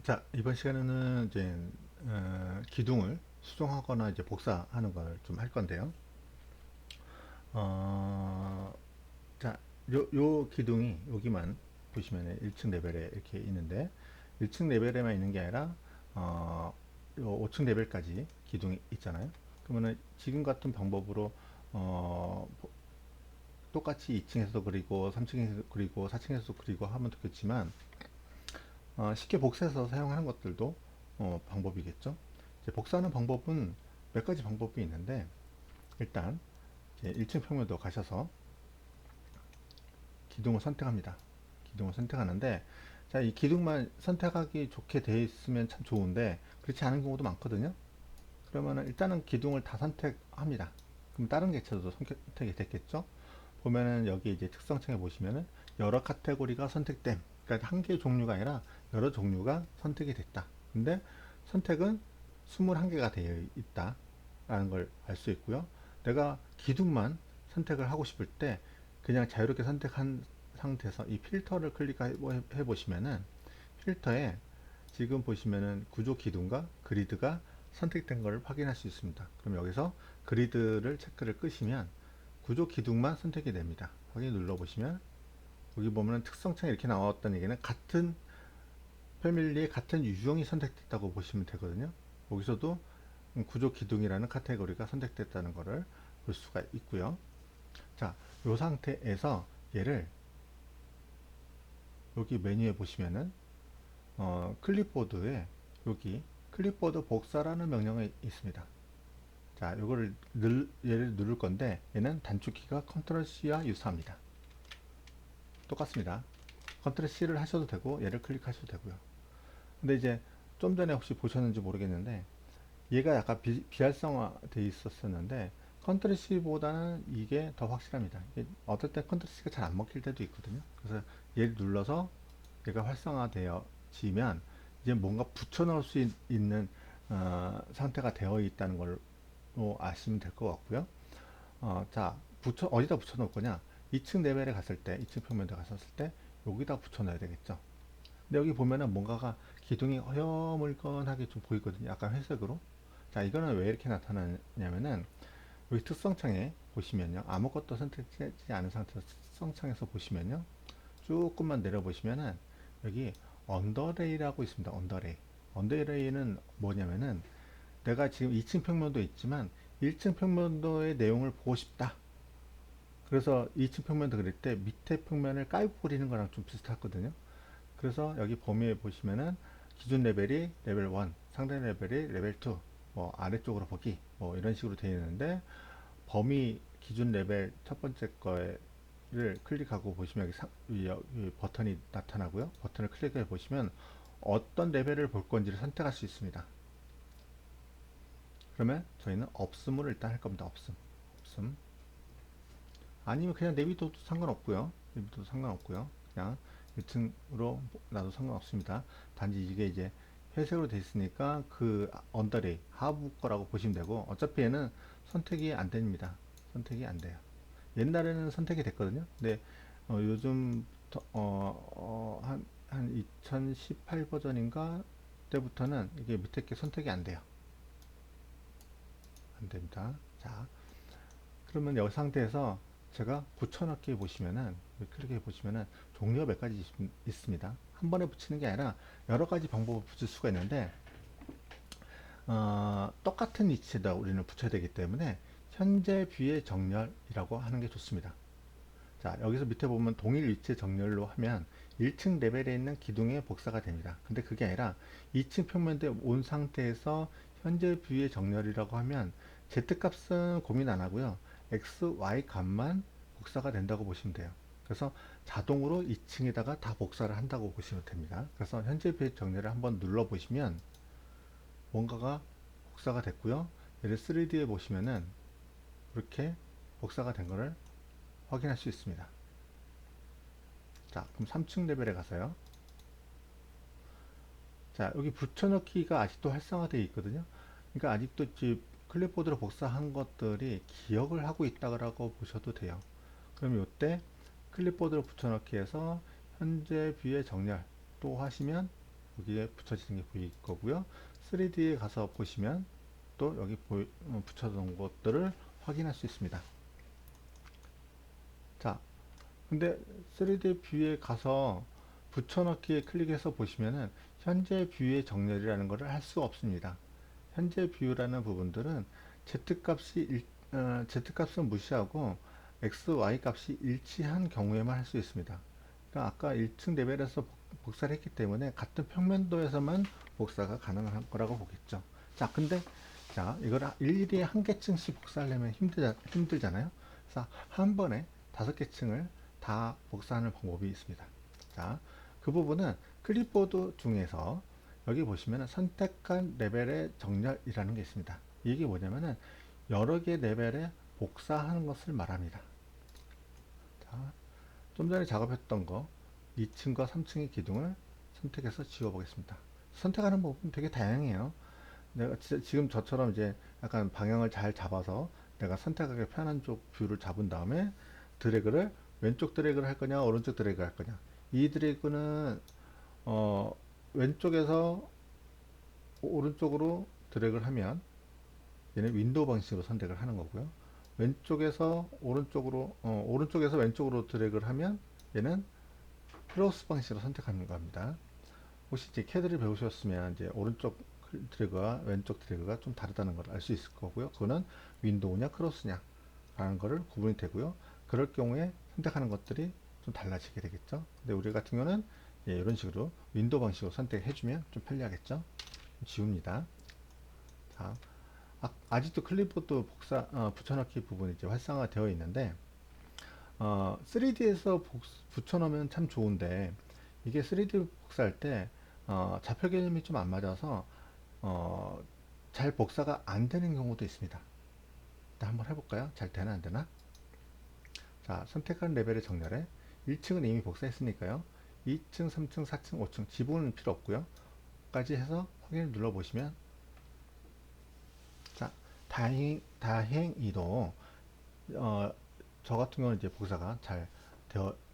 자, 이번 시간에는 이제 기둥을 수정하거나 이제 복사하는 걸 좀 할 건데요. 어, 자, 요 기둥이 여기만 보시면 1층 레벨에 이렇게 있는데 1층 레벨에만 있는 게 아니라 요 5층 레벨까지 기둥이 있잖아요. 그러면은 지금 같은 방법으로 똑같이 2층에서도 그리고 3층에서 그리고 4층에서도 그리고 하면 되겠지만 쉽게 복사해서 사용하는 것들도 방법이겠죠. 이제 복사하는 방법은 몇 가지 방법이 있는데 일단 이제 1층 평면도 가셔서 기둥을 선택합니다. 기둥을 선택하는데 자, 이 기둥만 선택하기 좋게 되어 있으면 참 좋은데 그렇지 않은 경우도 많거든요. 그러면은 일단은 기둥을 다 선택합니다. 그럼 다른 객체도 선택이 됐겠죠. 보면은 여기 이제 특성창에 보시면은 여러 카테고리가 선택됨. 그러니까 한 개의 종류가 아니라 여러 종류가 선택이 됐다. 근데 선택은 21개가 되어 있다. 라는 걸 알 수 있고요. 내가 기둥만 선택을 하고 싶을 때 그냥 자유롭게 선택한 상태에서 이 필터를 클릭해 보시면은 필터에 지금 보시면은 구조 기둥과 그리드가 선택된 것을 확인할 수 있습니다. 그럼 여기서 그리드를 체크를 끄시면 구조 기둥만 선택이 됩니다. 확인 눌러보시면 여기 보면 특성창 이렇게 나왔다는 얘기는 같은 패밀리의 같은 유형이 선택됐다고 보시면 되거든요. 여기서도 구조 기둥이라는 카테고리가 선택됐다는 것을 볼 수가 있고요. 자, 이 상태에서 얘를 여기 메뉴에 보시면은 클립보드에 여기 클립보드 복사라는 명령이 있습니다. 자, 요거를 얘를 누를 건데 얘는 단축키가 컨트롤 C와 유사합니다. 똑같습니다. 컨트롤 C를 하셔도 되고 얘를 클릭하셔도 되고요. 근데 이제 좀 전에 혹시 보셨는지 모르겠는데 얘가 약간 비활성화 돼 있었었는데 컨트롤 C보다는 이게 더 확실합니다. 이게 어떨 때 컨트롤 C가 잘 안 먹힐 때도 있거든요. 그래서 얘를 눌러서 얘가 활성화되어지면 이제 뭔가 붙여 넣을 수 있는 상태가 되어 있다는 걸로 아시면 될 것 같고요. 자, 어디다 붙여 놓을 거냐? 2층 레벨에 갔을 때, 2층 평면에 갔었을 때 여기다 붙여 넣어야 되겠죠. 근데 여기 보면은 뭔가가 기둥이 허여물건하게 좀 보이거든요. 약간 회색으로. 자, 이거는 왜 이렇게 나타나냐면은 여기 특성창에 보시면요. 아무것도 선택되지 않은 상태에서 특성창에서 보시면요. 조금만 내려보시면은 여기 언더레이라고 있습니다. 언더레이. 언더레이는 뭐냐면은 내가 지금 2층 평면도 있지만 1층 평면도의 내용을 보고 싶다. 그래서 2층 평면도 그릴 때 밑에 평면을 깔고 그리는 거랑 좀 비슷하거든요. 그래서 여기 범위에 보시면은 기준 레벨이 레벨 1, 상대 레벨이 레벨 2, 뭐 아래쪽으로 보기, 뭐 이런 식으로 되어 있는데 범위 기준 레벨 첫 번째 거를 클릭하고 보시면 여기, 여기 버튼이 나타나고요. 버튼을 클릭해 보시면 어떤 레벨을 볼 건지를 선택할 수 있습니다. 그러면 저희는 없음으로 일단 할 겁니다. 없음. 없음. 아니면 그냥 내비둬도 상관없고요. 내비둬도 상관없고요. 그냥 1층으로 놔도 상관없습니다. 단지 이게 이제 회색으로 되어 있으니까 그 언더레이 하부 거라고 보시면 되고 어차피 얘는 선택이 안 됩니다. 선택이 안 돼요. 옛날에는 선택이 됐거든요. 근데 요즘 한 2018 버전인가 때부터는 이게 밑에 게 선택이 안 돼요. 안 됩니다. 자, 그러면 여기 상태에서 제가 붙여넣기 보시면은 클릭해 보시면은 종류가 몇 가지 있습니다. 한 번에 붙이는 게 아니라 여러 가지 방법을 붙일 수가 있는데 똑같은 위치에다 우리는 붙여야 되기 때문에 현재 뷰의 정렬이라고 하는 게 좋습니다. 자, 여기서 밑에 보면 동일 위치 정렬로 하면 1층 레벨에 있는 기둥의 복사가 됩니다. 근데 그게 아니라 2층 평면대 온 상태에서 현재 뷰의 정렬이라고 하면 Z값은 고민 안 하고요. X, Y 값만 복사가 된다고 보시면 돼요. 그래서 자동으로 2층에다가 다 복사를 한다고 보시면 됩니다. 그래서 현재 뷰의 정렬을 한번 눌러 보시면 뭔가가 복사가 됐고요. 얘를 3D에 보시면은 이렇게 복사가 된 거를 확인할 수 있습니다. 자, 그럼 3층 레벨에 가서요. 자, 여기 붙여넣기가 아직도 활성화되어 있거든요. 그러니까 아직도 클립보드로 복사한 것들이 기억을 하고 있다고 보셔도 돼요. 그럼 이때 클립보드로 붙여넣기해서 현재 뷰의 정렬 또 하시면 거기에 붙여지는 게 보일 거고요. 3D에 가서 보시면 또 여기 붙여놓은 것들을 확인할 수 있습니다. 자, 근데 3D 뷰에 가서 붙여넣기에 클릭해서 보시면은 현재 뷰의 정렬이라는 것을 할 수가 없습니다. 현재 뷰라는 부분들은 Z 값은 무시하고 X, Y 값이 일치한 경우에만 할 수 있습니다. 그러니까 아까 1층 레벨에서 복사를 했기 때문에 같은 평면도에서만 복사가 가능한 거라고 보겠죠. 자, 근데 자, 이걸 일일이 한 개층씩 복사하려면 힘들잖아요. 그래서 한 번에 5개층을 다 복사하는 방법이 있습니다. 자, 그 부분은 클립보드 중에서 여기 보시면 선택한 레벨의 정렬이라는 게 있습니다. 이게 뭐냐면은 여러 개 레벨에 복사하는 것을 말합니다. 자, 좀 전에 작업했던 거 2층과 3층의 기둥을 선택해서 지워보겠습니다. 선택하는 부분 되게 다양해요. 내가 지금 저처럼 이제 약간 방향을 잘 잡아서 내가 선택하기 편한 쪽 뷰를 잡은 다음에 드래그를 왼쪽 드래그를 할 거냐 오른쪽 드래그 할 거냐, 이 드래그는 왼쪽에서 오른쪽으로 드래그를 하면 얘는 윈도우 방식으로 선택을 하는 거고요. 왼쪽에서 오른쪽으로 오른쪽에서 왼쪽으로 드래그를 하면 얘는 크로스 방식으로 선택하는 겁니다. 혹시 이제 캐드를 배우셨으면 이제 오른쪽 드래그와 왼쪽 드래그가 좀 다르다는 걸 알 수 있을 거고요. 그거는 윈도우냐 크로스냐 라는 거를 구분이 되고요. 그럴 경우에 선택하는 것들이 좀 달라지게 되겠죠. 근데 우리 같은 경우는 예, 이런 식으로 윈도우 방식으로 선택해 주면 좀 편리하겠죠. 지웁니다. 자, 아직도 클립보드 붙여넣기 부분이 이제 활성화 되어 있는데 3D에서 붙여넣으면 참 좋은데 이게 3D 복사할 때 좌표 개념이 좀 안 맞아서 어, 잘 복사가 안 되는 경우도 있습니다. 일단 한번 해볼까요? 잘 되나 안 되나? 자, 선택한 레벨의 정렬에 1층은 이미 복사했으니까요. 2층, 3층, 4층, 5층 지붕은 필요 없고요. 까지 해서 확인을 눌러보시면 자, 다행히도 어, 저 같은 경우는 이제 복사가 잘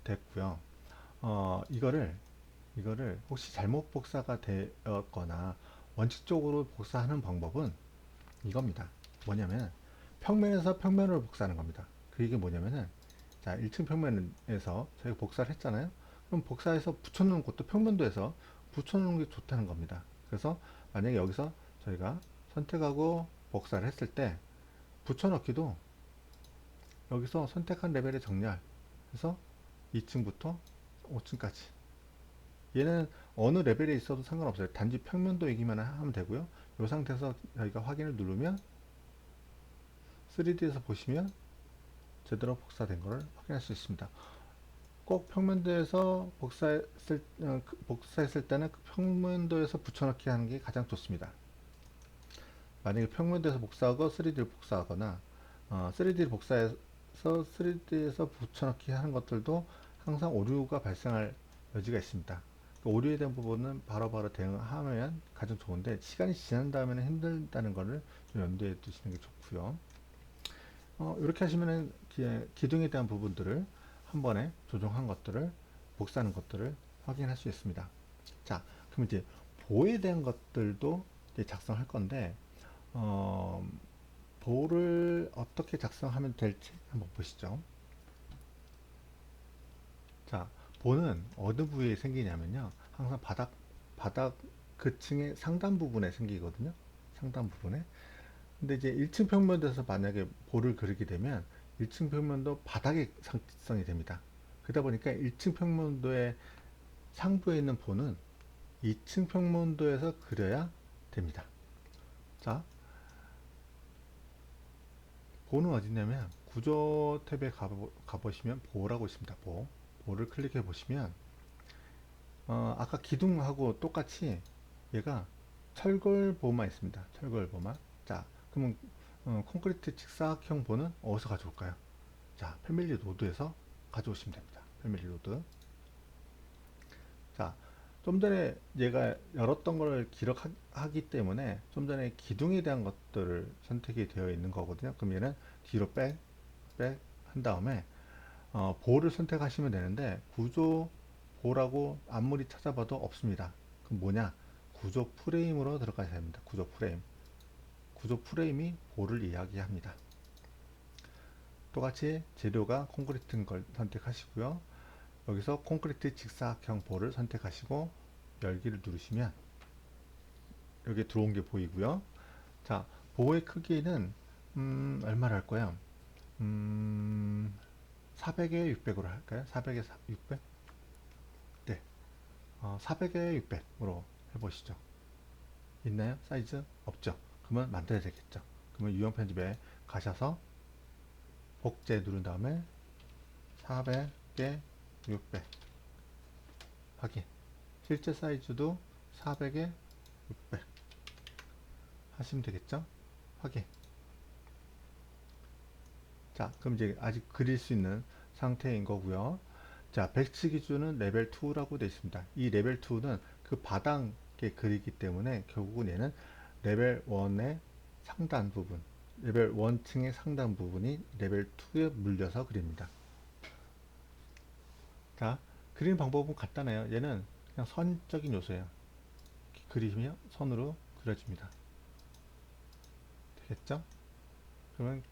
됐고요. 이거를 혹시 잘못 복사가 되었거나 원칙적으로 복사하는 방법은 이겁니다. 뭐냐면 평면에서 평면으로 복사하는 겁니다. 그게 뭐냐면은 자, 1층 평면에서 저희가 복사를 했잖아요. 그럼 복사해서 붙여놓은 것도 평면도에서 붙여놓는 게 좋다는 겁니다. 그래서 만약에 여기서 저희가 선택하고 복사를 했을 때 붙여넣기도 여기서 선택한 레벨의 정렬 해서 2층부터 5층까지, 얘는 어느 레벨에 있어도 상관없어요. 단지 평면도 얘기만 하면 되고요. 이 상태에서 저희가 확인을 누르면 3D에서 보시면 제대로 복사된 것을 확인할 수 있습니다. 꼭 평면도에서 복사했을 때는 그 평면도에서 붙여넣기 하는 게 가장 좋습니다. 만약에 평면도에서 복사하고 3D를 복사하거나 3D를 복사해서 3D에서 붙여넣기 하는 것들도 항상 오류가 발생할 여지가 있습니다. 그 오류에 대한 부분은 바로바로 대응하면 가장 좋은데 시간이 지난 다음에는 힘들다는 것을 좀 염두에 두시는 게 좋고요. 이렇게 하시면은 기둥에 대한 부분들을 한 번에 조정한 것들을 복사하는 것들을 확인할 수 있습니다. 자, 그럼 이제 보호에 대한 것들도 이제 작성할 건데 어, 보호를 어떻게 작성하면 될지 한번 보시죠. 자, 보는 어느 부위에 생기냐면요. 항상 바닥 그 층의 상단 부분에 생기거든요. 상단 부분에. 근데 이제 1층 평면도에서 만약에 볼을 그리게 되면 1층 평면도 바닥에 상성이 됩니다. 그러다 보니까 1층 평면도의 상부에 있는 볼은 2층 평면도에서 그려야 됩니다. 자, 볼은 어디냐면 구조 탭에 가보시면 보라고 있습니다. 보를 클릭해 보시면 아까 기둥하고 똑같이 얘가 철골보만 있습니다. 철골보만. 자, 그러면 콘크리트 직사각형 보는 어디서 가져올까요? 자, 패밀리 노드에서 가져오시면 됩니다. 패밀리 노드. 자, 좀 전에 얘가 열었던 걸 기록하기 때문에 좀 전에 기둥에 대한 것들을 선택이 되어 있는 거거든요. 그럼 얘는 뒤로 백 한 다음에 보를 선택하시면 되는데 구조 보라고 아무리 찾아봐도 없습니다. 그럼 뭐냐? 구조 프레임으로 들어가야 됩니다. 구조 프레임. 구조 프레임이 볼을 이야기합니다. 똑같이 재료가 콘크리트인 걸 선택하시고요. 여기서 콘크리트 직사각형 볼을 선택하시고 열기를 누르시면 여기 들어온 게 보이고요. 자, 볼의 크기는 얼마를 할 거예요? 400에 600으로 할까요? 400에 600? 네, 400에 600으로 해보시죠. 있나요? 사이즈? 없죠. 그러면 만들어야 되겠죠. 그러면 유형 편집에 가셔서 복제 누른 다음에 400에 600 확인. 실제 사이즈도 400에 600 하시면 되겠죠. 확인. 자, 그럼 이제 아직 그릴 수 있는 상태인 거고요. 자, 배치 기준은 레벨 2라고 되어 있습니다. 이 레벨 2는 그 바닥에 그리기 때문에 결국은 얘는 레벨 1의 상단 부분, 레벨 1층의 상단 부분이 레벨 2에 물려서 그립니다. 자, 그리는 방법은 간단해요. 얘는 그냥 선적인 요소예요. 그리면 선으로 그려집니다. 되겠죠? 그러면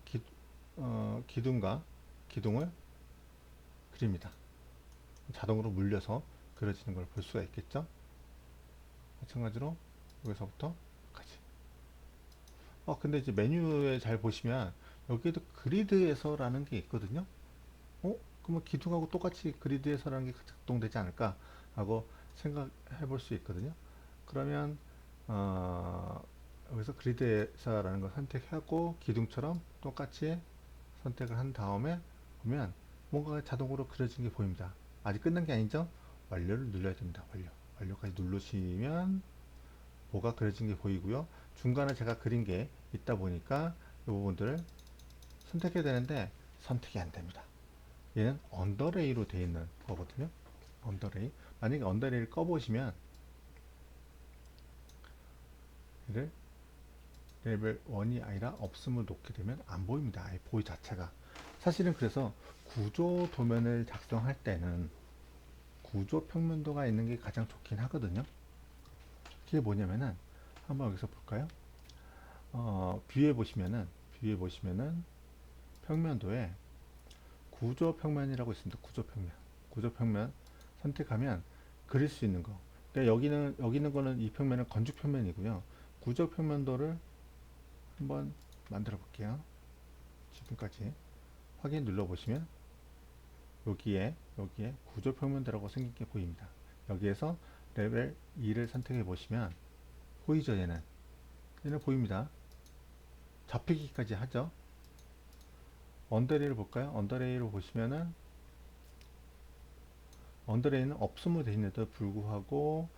기둥과 기둥을 그립니다. 자동으로 물려서 그려지는 걸 볼 수가 있겠죠? 마찬가지로 여기서부터 까지. 근데 이제 메뉴에 잘 보시면 여기에도 그리드에서라는 게 있거든요. 그러면 기둥하고 똑같이 그리드에서라는 게 작동되지 않을까 하고 생각해 볼 수 있거든요. 그러면 여기서 그리드에서라는 걸 선택하고 기둥처럼 똑같이 선택을 한 다음에 보면 뭔가 자동으로 그려진 게 보입니다. 아직 끝난 게 아니죠? 완료를 눌러야 됩니다. 완료까지 누르시면 뭐가 그려진 게 보이고요. 중간에 제가 그린 게 있다 보니까 이 부분들을 선택해야 되는데 선택이 안 됩니다. 얘는 언더레이로 되어 있는 거거든요. 언더레이. 만약에 언더레이를 꺼보시면 얘를 레벨 1이 아니라 없음을 놓게 되면 안 보입니다. 아예 보이 자체가. 사실은 그래서 구조 도면을 작성할 때는 구조 평면도가 있는 게 가장 좋긴 하거든요. 그게 뭐냐면은 한번 여기서 볼까요? 뷰에 보시면은 평면도에 구조 평면이라고 있습니다. 구조 평면 선택하면 그릴 수 있는 거. 그러니까 여기 있는 거는 이 평면은 건축 평면이고요. 구조 평면도를 한번 만들어 볼게요. 지금까지 확인 눌러 보시면 여기에 구조 평면도라고 생긴 게 보입니다. 여기에서 레벨 2를 선택해 보시면 보이죠? 얘는 보입니다. 잡히기까지 하죠. 언더레이를 볼까요? 언더레이로 보시면은 언더레이는 없음으로 되어 있는데도 불구하고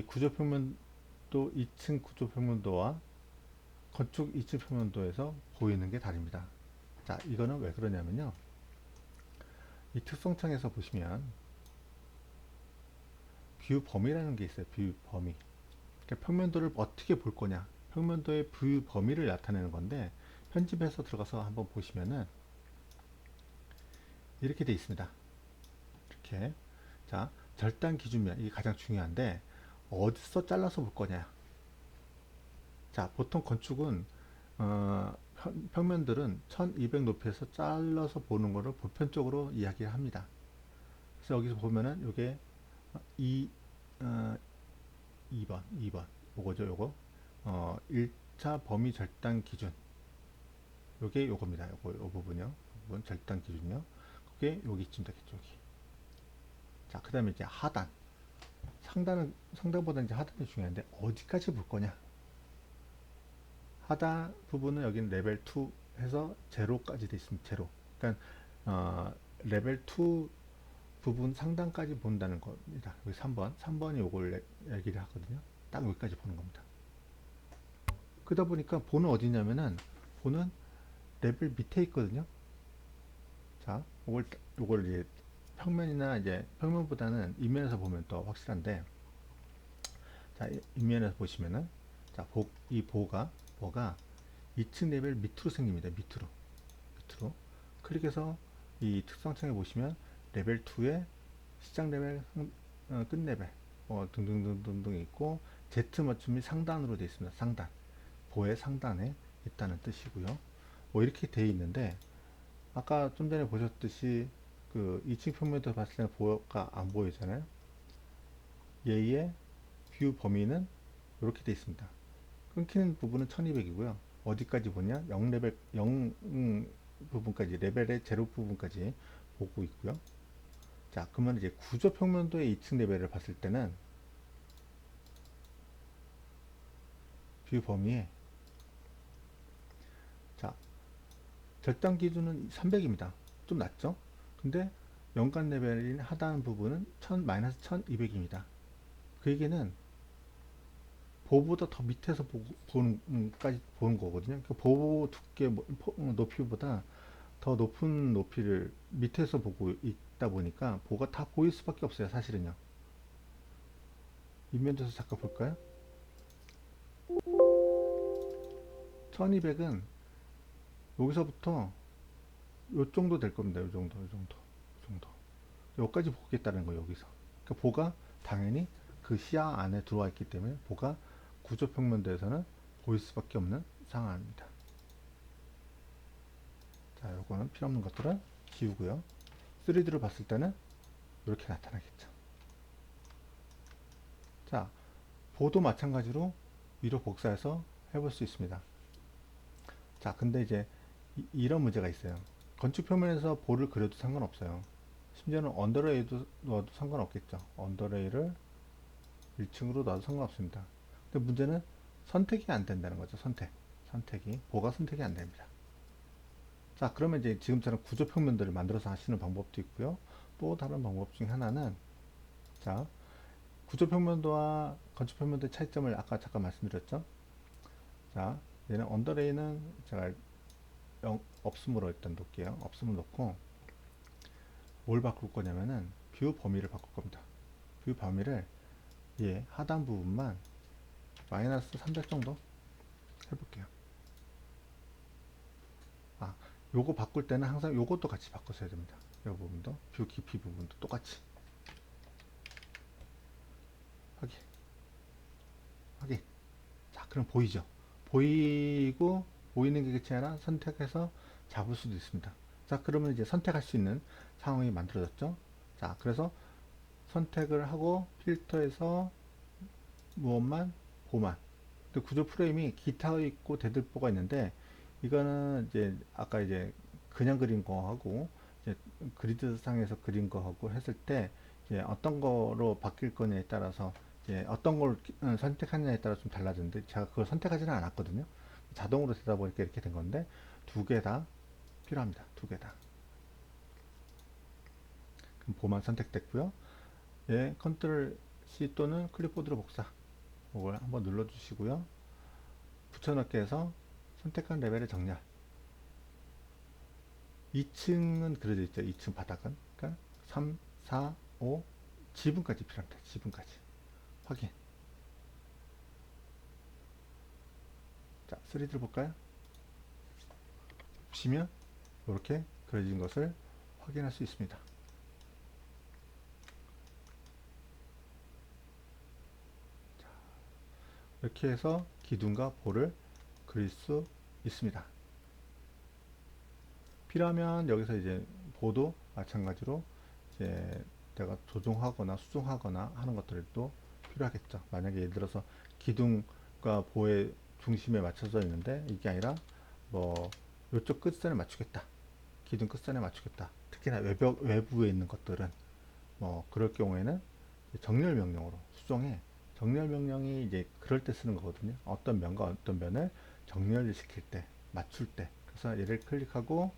구조평면도 2층 구조평면도와 건축 2층 평면도에서 보이는 게 다릅니다. 자, 이거는 왜 그러냐면요. 이 특성창에서 보시면 뷰 범위라는 게 있어요. 뷰 범위. 그러니까 평면도를 어떻게 볼 거냐. 평면도의 뷰 범위를 나타내는 건데 편집해서 들어가서 한번 보시면은 이렇게 돼 있습니다. 이렇게. 자, 절단 기준면 이게 가장 중요한데 어디서 잘라서 볼 거냐. 자, 보통 건축은 평면들은 1200 높이에서 잘라서 보는 것을 보편적으로 이야기를 합니다. 그래서 여기서 보면은 이게 2, 2번 요거죠. 요거 1차 범위 절단 기준 요게 요겁니다. 요 부분요. 부분 절단 기준요. 그게 여기쯤 되겠죠. 여기. 자, 그 다음에 이제 하단 상단보다 이제 하단이 중요한데 어디까지 볼 거냐. 하단 부분은 여기는 레벨 2 해서 제로까지 되어 있습니다. 제로. 그러니까 레벨 2 부분 상단까지 본다는 겁니다. 여기 3번이 요걸 얘기를 하거든요. 딱 여기까지 보는 겁니다. 그러다 보니까 본은 어디냐면은 본은 레벨 밑에 있거든요. 자, 요걸 이제 평면이나 이제 평면보다는 입면에서 보면 더 확실한데, 자, 입면에서 보시면은 자, 이 보가 2층 레벨 밑으로 생깁니다. 밑으로 클릭해서 이 특성창에 보시면 레벨 2의 시작 레벨, 끝 레벨 등등등등등 있고 Z 맞춤이 상단으로 되어 있습니다. 상단. 보의 상단에 있다는 뜻이고요. 뭐 이렇게 되어 있는데 아까 좀 전에 보셨듯이 그 2층 평면에서 봤을 때는 보가 안 보이잖아요. 얘의 뷰 범위는 이렇게 되어 있습니다. 끊기는 부분은 1200이고요. 어디까지 보냐? 0레벨, 0 부분까지, 레벨의 제로 부분까지 보고 있고요. 자, 그러면 이제 구조 평면도의 2층 레벨을 봤을 때는 뷰 범위에 자, 절단 기준은 300입니다. 좀 낮죠? 근데 연간 레벨인 하단 부분은 1000, 마이너스 1200입니다. 그 얘기는 보보다 더 밑에서 까지 보는 거거든요. 그러니까 보 두께 높이보다 더 높은 높이를 밑에서 보고 있다 보니까 보가 다 보일 수밖에 없어요. 사실은요. 인면도에서 잠깐 볼까요? 1200은 여기서부터 요 정도 될 겁니다. 요 정도, 요 정도, 요 정도. 여기까지 보겠다는 거예요. 여기서. 그러니까 보가 당연히 그 시야 안에 들어와 있기 때문에 보가 구조평면도에서는 보일 수밖에 없는 상황입니다. 자, 요거는 필요 없는 것들은 지우고요. 3D로 봤을 때는 이렇게 나타나겠죠. 자, 보도 마찬가지로 위로 복사해서 해볼 수 있습니다. 자, 근데 이제 이런 문제가 있어요. 건축 표면에서 볼을 그려도 상관없어요. 심지어는 언더레이도 넣어도 상관없겠죠. 언더레이를 1층으로 넣어도 상관없습니다. 근데 문제는 선택이 안 된다는 거죠. 선택이 보가 선택이 안 됩니다. 자, 그러면 이제 지금처럼 구조 평면들을 만들어서 하시는 방법도 있고요. 또 다른 방법 중에 하나는 자, 구조 평면도와 건축 평면도의 차이점을 아까 잠깐 말씀드렸죠. 자, 얘는 언더레이는 제가 없음으로 일단 놓을게요. 없음을 놓고 뭘 바꿀 거냐면은 뷰 범위를 바꿀 겁니다. 뷰 범위를 예, 하단 부분만 마이너스 300 정도 해볼게요. 아, 요거 바꿀 때는 항상 요것도 같이 바꾸셔야 됩니다. 요 부분도 뷰 깊이 부분도 똑같이 확인 확인. 자, 그럼 보이죠? 보이고 보이는 게 끝이 아니라 선택해서 잡을 수도 있습니다. 자, 그러면 이제 선택할 수 있는 상황이 만들어졌죠. 자, 그래서 선택을 하고 필터에서 무엇만 보만. 근데 구조 프레임이 기타 있고 대들보가 있는데 이거는 이제 아까 이제 그냥 그린 거하고 이제 그리드 상에서 그린 거하고 했을 때 이제 어떤 거로 바뀔 거냐에 따라서 이제 어떤 걸 선택하느냐에 따라 좀 달라지는데 제가 그걸 선택하지는 않았거든요. 자동으로 되다 보니까 이렇게 된 건데 두 개 다 필요합니다. 두 개 다. 그럼 보만 선택됐고요. 예, 컨트롤 C 또는 클립보드로 복사. 이걸 한번 눌러 주시고요. 붙여넣기 해서 선택한 레벨의 정렬. 2층은 그려져 있죠. 2층 바닥은. 그러니까 3, 4, 5, 지붕까지 필요합니다. 지붕까지. 확인. 자, 3D를 볼까요? 보시면 이렇게 그려진 것을 확인할 수 있습니다. 이렇게 해서 기둥과 볼을 그릴 수 있습니다. 필요하면 여기서 이제 보도 마찬가지로 이제 내가 조정하거나 수정하거나 하는 것들도 필요하겠죠. 만약에 예를 들어서 기둥과 보의 중심에 맞춰져 있는데 이게 아니라 뭐 이쪽 끝선에 맞추겠다. 기둥 끝선에 맞추겠다. 특히나 외부에 있는 것들은 뭐 그럴 경우에는 정렬 명령으로 수정해. 정렬 명령이 이제 그럴 때 쓰는 거거든요. 어떤 면과 어떤 면을 정렬을 시킬 때, 맞출 때. 그래서 얘를 클릭하고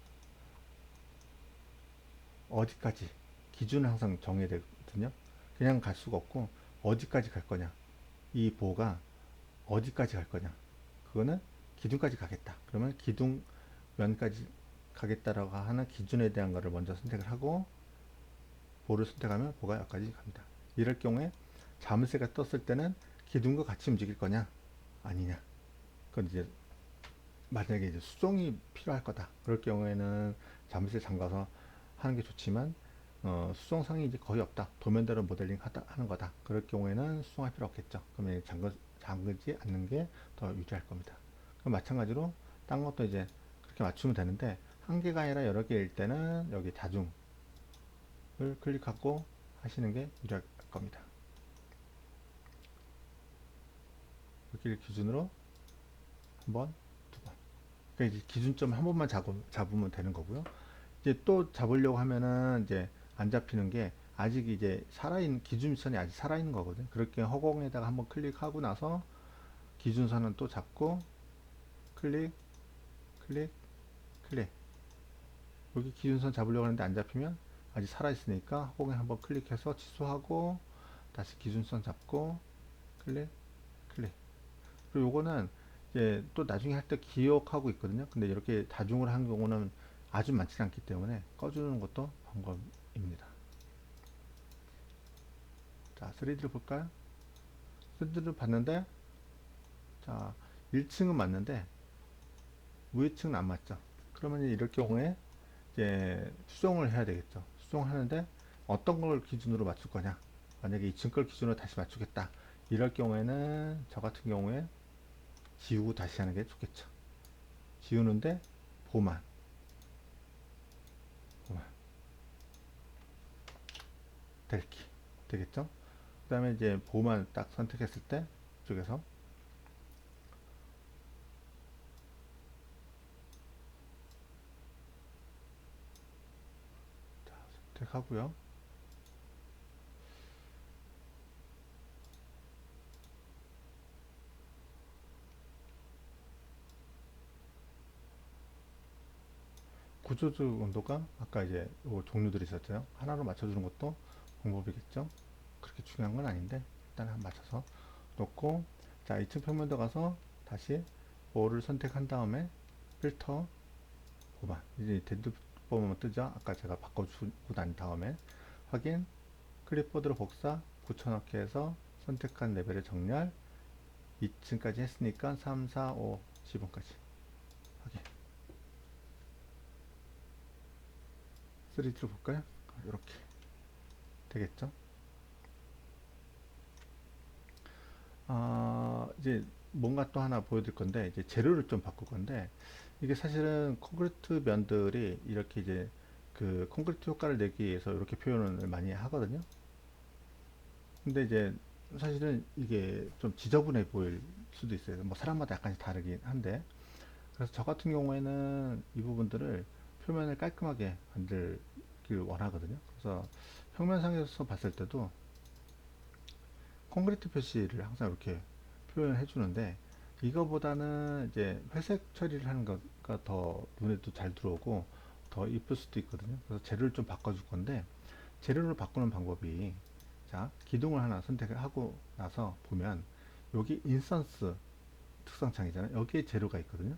어디까지 기준을 항상 정해야 되거든요. 그냥 갈 수가 없고 어디까지 갈 거냐. 이 보가 어디까지 갈 거냐. 그거는 기둥까지 가겠다. 그러면 기둥 면까지 가겠다라고 하는 기준에 대한 거를 먼저 선택을 하고 보를 선택하면 보가 여기까지 갑니다. 이럴 경우에 자물쇠가 떴을 때는 기둥과 같이 움직일 거냐 아니냐. 그건 이제 만약에 이제 수정이 필요할 거다. 그럴 경우에는 자물쇠 잠가서 하는 게 좋지만 수정상이 이제 거의 없다. 도면대로 모델링 하는 거다. 그럴 경우에는 수정할 필요 없겠죠. 그러면 잠그지 않는 게 더 유리할 겁니다. 그럼 마찬가지로 딴 것도 이제 그렇게 맞추면 되는데 한 개가 아니라 여러 개일 때는 여기 다중을 클릭하고 하시는 게 유리할 겁니다. 여기를 기준으로 한 번, 두 번. 그러니까 이제 기준점 한 번만 잡으면 되는 거고요. 이제 또 잡으려고 하면은 이제 안 잡히는 게 아직 이제 살아있는 기준선이 아직 살아있는 거거든요. 그렇게 허공에다가 한번 클릭하고 나서 기준선은 또 잡고 클릭, 클릭, 클릭. 여기 기준선 잡으려고 하는데 안 잡히면 아직 살아있으니까 허공에 한번 클릭해서 취소하고 다시 기준선 잡고 클릭, 클릭. 그리고 요거는 이제 또 나중에 할 때 기억하고 있거든요. 근데 이렇게 다중을 한 경우는 아주 많지 않기 때문에 꺼주는 것도 방법입니다. 자, 3D를 볼까요? 3D를 봤는데, 자, 1층은 맞는데, 위에 층은 안 맞죠. 그러면 이럴 경우에 이제 수정을 해야 되겠죠. 수정하는데 어떤 걸 기준으로 맞출 거냐. 만약에 2층 걸 기준으로 다시 맞추겠다. 이럴 경우에는 저 같은 경우에 지우고 다시 하는 게 좋겠죠. 지우는데 보만, 보만, 델기 되겠죠. 그 다음에 이제 보만 딱 선택했을 때 이쪽에서 자, 선택하고요. 구조적 온도가 아까 이제 요 종류들이 있었죠. 하나로 맞춰주는 것도 방법이겠죠. 그렇게 중요한 건 아닌데 일단 한 맞춰서 놓고 자 2층 평면도 가서 다시 뭐를 선택한 다음에 필터 보만 이제 데드 보면 뜨죠. 아까 제가 바꿔주고 난 다음에 확인 클립보드로 복사 붙여넣기 해서 선택한 레벨의 정렬 2층까지 했으니까 3, 4, 5, 10원까지 확인 3D로 볼까요? 이렇게 되겠죠. 이제 뭔가 또 하나 보여드릴 건데 이제 재료를 좀 바꿀 건데 이게 사실은 콘크리트 면들이 이렇게 이제 그 콘크리트 효과를 내기 위해서 이렇게 표현을 많이 하거든요. 근데 이제 사실은 이게 좀 지저분해 보일 수도 있어요. 뭐 사람마다 약간씩 다르긴 한데 그래서 저 같은 경우에는 이 부분들을 표면을 깔끔하게 만들길 원하거든요. 그래서 평면상에서 봤을 때도 콘크리트 표시를 항상 이렇게 표현해 주는데 이거보다는 이제 회색 처리를 하는 거가 더 눈에도 잘 들어오고 더 이쁠 수도 있거든요. 그래서 재료를 좀 바꿔줄 건데 재료를 바꾸는 방법이 자 기둥을 하나 선택을 하고 나서 보면 여기 인스턴스 특성창이잖아요. 여기에 재료가 있거든요.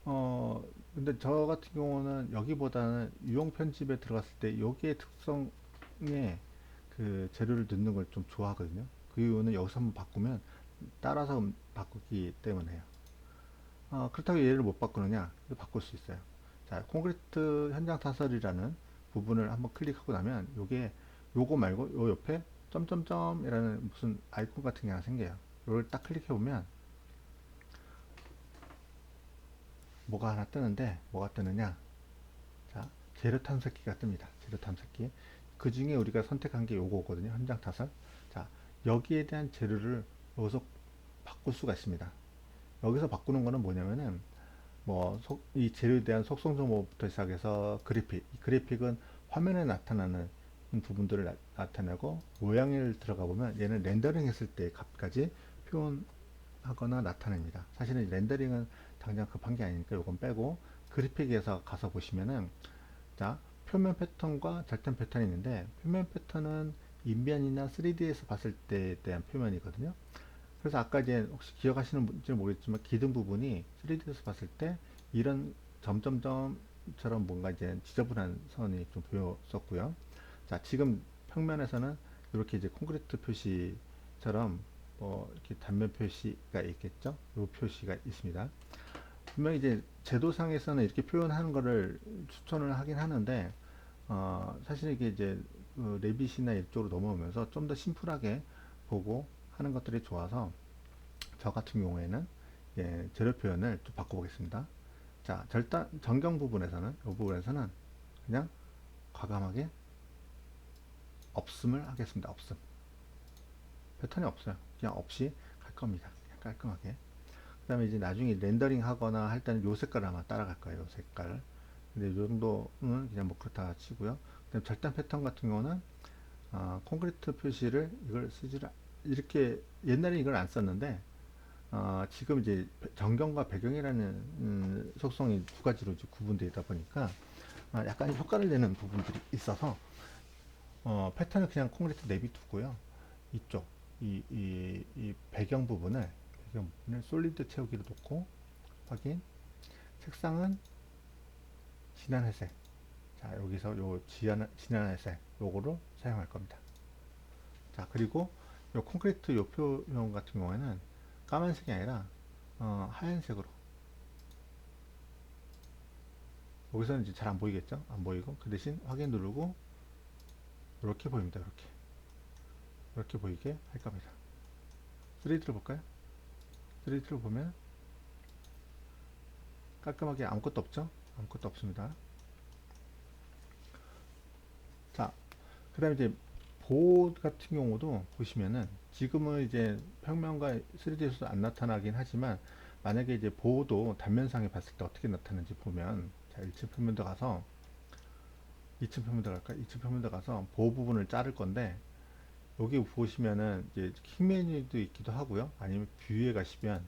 어 근데 저 같은 경우는 여기보다는 유형 편집에 들어갔을 때 여기에 특성에 그 재료를 넣는 걸 좀 좋아하거든요. 그 이유는 여기서 한번 바꾸면 따라서 바꾸기 때문에요. 그렇다고 얘를 못 바꾸느냐? 바꿀 수 있어요. 자, 콘크리트 현장 타설이라는 부분을 한번 클릭하고 나면 요거 말고 요 옆에 점점점이라는 무슨 아이콘 같은 게 하나 생겨요. 이걸 딱 클릭해 보면 뭐가 하나 뜨는데 뭐가 뜨느냐? 자, 재료 탐색기가 뜹니다. 재료 탐색기. 그 중에 우리가 선택한 게 요거거든요. 현장 타설. 자, 여기에 대한 재료를 여기서 바꿀 수가 있습니다. 여기서 바꾸는 거는 뭐냐면은 이 재료에 대한 속성 정보부터 시작해서 이 그래픽은 화면에 나타나는 부분들을 나타내고 모양을 들어가 보면 얘는 렌더링 했을 때 값까지 표현하거나 나타냅니다. 사실은 렌더링은 당장 급한 게 아니니까 이건 빼고 그래픽에서 가서 보시면은 자 표면 패턴과 절단 패턴이 있는데 표면 패턴은 인면이나 3D에서 봤을 때에 대한 표면이거든요. 그래서 아까 이제 혹시 기억하시는지 모르겠지만 기둥 부분이 3D에서 봤을 때 이런 점점점처럼 뭔가 이제 지저분한 선이 좀 보였었고요. 자, 지금 평면에서는 이렇게 이제 콘크리트 표시처럼 뭐 이렇게 단면 표시가 있겠죠? 이 표시가 있습니다. 분명히 이제 제도상에서는 이렇게 표현하는 거를 추천을 하긴 하는데 사실 이게 이제 레빗이나 이쪽으로 넘어오면서 좀 더 심플하게 보고 하는 것들이 좋아서 저 같은 경우에는 재료 표현을 좀 바꿔보겠습니다. 자, 절단 정경 부분에서는 이 부분에서는 그냥 과감하게 없음을 하겠습니다. 없음. 패턴이 없어요. 그냥 없이 갈 겁니다. 그냥 깔끔하게. 그 다음에 이제 나중에 렌더링 하거나 할 때는 요 색깔을 아마 따라갈 거예요. 요 색깔. 근데 요 정도는 그냥 뭐 그렇다 치고요. 그다음 절단 패턴 같은 경우는 콘크리트 표시를 이걸 쓰지를 이렇게 옛날에 이걸 안 썼는데 지금 이제 전경과 배경이라는 속성이 두 가지로 이제 구분되어 있다 보니까 약간 효과를 내는 부분들이 있어서 패턴을 그냥 콘크리트 내비두고요. 이쪽 이 배경 부분을 솔리드 채우기로 놓고 확인. 색상은 진한 회색. 자, 여기서 요 진한 회색 요거로 사용할 겁니다. 자, 그리고 요 콘크리트 요 표면 같은 경우에는 까만색이 아니라 하얀색으로. 여기서는 이제 잘 안 보이겠죠? 안 보이고 그 대신 확인 누르고 이렇게 보입니다. 이렇게 보이게 할 겁니다. 3D로 볼까요? 3D로 보면 깔끔하게 아무것도 없죠? 아무것도 없습니다. 자, 그 다음에 이제 보호 같은 경우도 보시면은 지금은 이제 평면과 3D에서도 안 나타나긴 하지만 만약에 이제 보호도 단면상에 봤을 때 어떻게 나타나는지 보면 자, 1층 평면도 가서 2층 평면도 갈까? 2층 평면도 가서 보호 부분을 자를 건데 여기 보시면은 이제 킥 메뉴도 있기도 하고요. 아니면 뷰에 가시면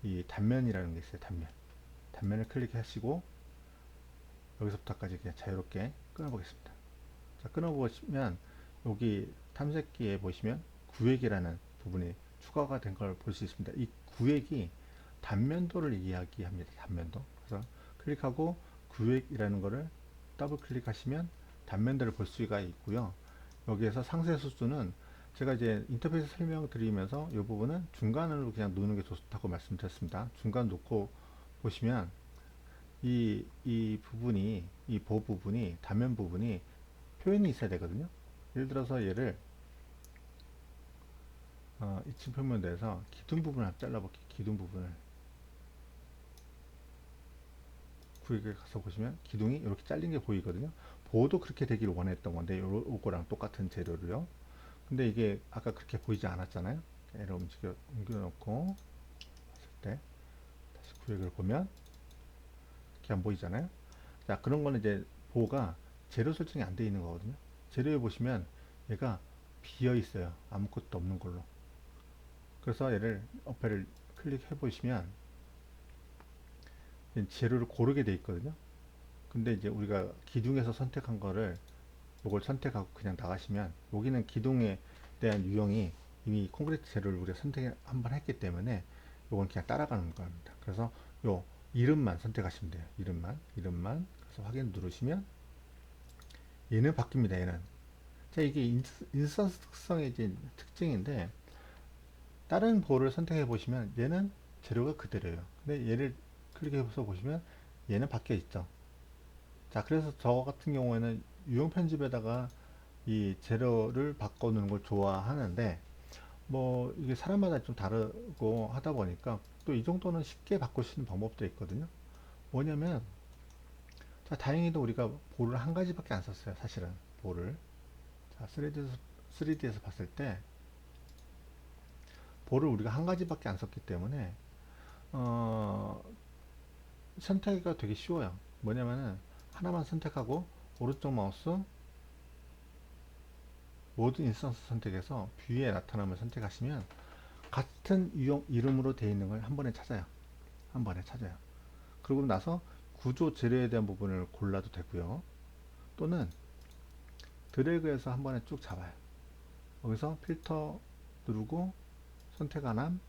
이 단면이라는 게 있어요. 단면을 클릭하시고 여기서부터까지 그냥 자유롭게 끊어보겠습니다. 자, 끊어보시면 여기 탐색기에 보시면 구획이라는 부분이 추가가 된 걸 볼 수 있습니다. 이 구획이 단면도를 이야기합니다. 단면도. 그래서 클릭하고 구획이라는 거를 더블 클릭하시면 단면도를 볼 수가 있고요. 여기에서 상세 수준은 제가 이제 인터페이스 설명드리면서 이 부분은 중간으로 그냥 놓는 게 좋다고 말씀드렸습니다. 중간 놓고 보시면 이 부분이, 이 보 부분이, 단면 부분이 표현이 있어야 되거든요. 예를 들어서 얘를 2층 평면도에서 기둥 부분을 한번 잘라볼게요. 기둥 부분을 구획에 가서 보시면 기둥이 이렇게 잘린 게 보이거든요. 보호도 그렇게 되기를 원했던 건데 요거랑 똑같은 재료로요. 근데 이게 아까 그렇게 보이지 않았잖아요. 얘를 옮겨 놓고 봤을 때 다시 구획을 보면 이렇게 안 보이잖아요. 자, 그런 거는 이제 보호가 재료 설정이 안 돼 있는 거거든요. 재료에 보시면 얘가 비어 있어요. 아무것도 없는 걸로. 그래서 얘를 어패를 클릭해 보시면 재료를 고르게 돼 있거든요. 근데 이제 우리가 기둥에서 선택한 거를 요걸 선택하고 그냥 나가시면 여기는 기둥에 대한 유형이 이미 콘크리트 재료를 우리가 선택 한번 했기 때문에 요건 그냥 따라가는 겁니다. 그래서 요 이름만 선택하시면 돼요. 이름만. 그래서 확인 누르시면 얘는 바뀝니다. 얘는. 자, 이게 인스턴스 특성의 이제 특징인데 다른 볼을 선택해 보시면 얘는 재료가 그대로예요. 근데 얘를 클릭해서 보시면 얘는 바뀌어 있죠. 자, 그래서 저 같은 경우에는 유형 편집에다가 이 재료를 바꿔놓는 걸 좋아하는데 뭐 이게 사람마다 좀 다르고 하다 보니까 또 이 정도는 쉽게 바꿀 수 있는 방법도 있거든요. 뭐냐면 자, 다행히도 우리가 볼을 한 가지밖에 안 썼어요. 사실은 볼을 자, 3D에서 봤을 때 볼을 우리가 한 가지밖에 안 썼기 때문에 어, 선택이 되게 쉬워요. 뭐냐면은 하나만 선택하고 오른쪽 마우스 모든 인스턴스 선택해서 뷰에 나타남을 선택하시면 같은 유형 이름으로 되어 있는 걸 한 번에 찾아요. 한 번에 찾아요. 그러고 나서 구조 재료에 대한 부분을 골라도 되고요. 또는 드래그해서 한 번에 쭉 잡아요. 여기서 필터 누르고 선택 안함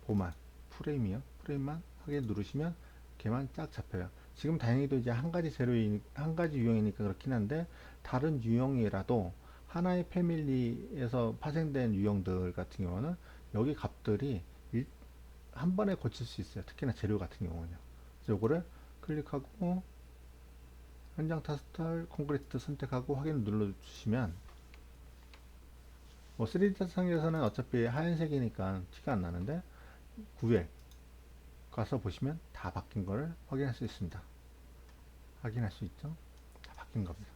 보만 프레임이요. 프레임만 하게 누르시면 걔만 쫙 잡혀요. 지금 다행히도 이제 한 가지 한 가지 유형이니까 그렇긴 한데 다른 유형이라도 하나의 패밀리에서 파생된 유형들 같은 경우는 여기 값들이 한 번에 고칠 수 있어요. 특히나 재료 같은 경우는요. 그래서 요거를 클릭하고 현장 타스탈 콘크리트 선택하고 확인 눌러주시면, 뭐 3D 상에서는 어차피 하얀색이니까 티가 안 나는데, 구에 가서 보시면 다 바뀐 거를 확인할 수 있습니다. 확인할 수 있죠? 다 바뀐 겁니다.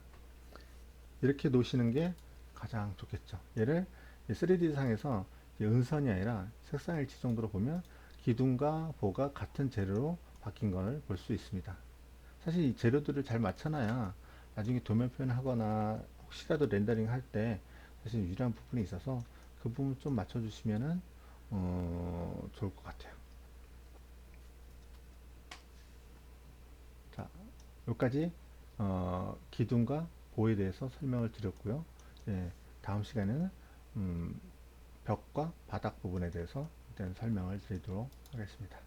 이렇게 놓으시는 게 가장 좋겠죠. 얘를 3D 상에서 은선이 아니라 색상 일치 정도로 보면 기둥과 보가 같은 재료로 바뀐 것을 볼 수 있습니다. 사실 이 재료들을 잘 맞춰놔야 나중에 도면 표현하거나 혹시라도 렌더링 할 때 사실 유리한 부분이 있어서 그 부분 좀 맞춰주시면은 좋을 것 같아요. 자, 여기까지 기둥과 보에 대해서 설명을 드렸고요. 예, 다음 시간에는 벽과 바닥 부분에 대해서 일단 설명을 드리도록 하겠습니다.